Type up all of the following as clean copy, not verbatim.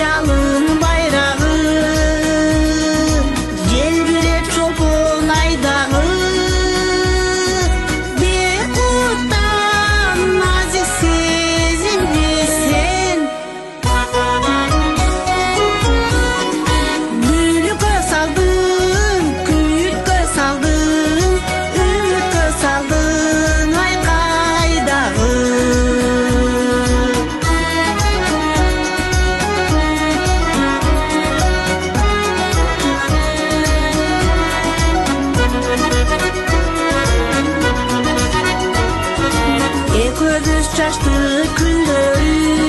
жалын байрағы, желбіреп шолпон айдағы. Бекуттан нәзік сезімде сен, бүлікке салдың, күйікке салдың, үмітке салдың айқайдағы. Көзіс шашты күндерін,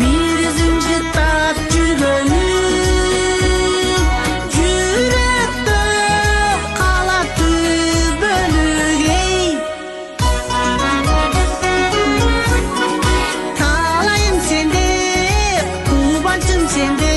бір үзім жыттап жүргенін, жүректі қалапты бөлігей. Талайым сенде, қубаншым сенде,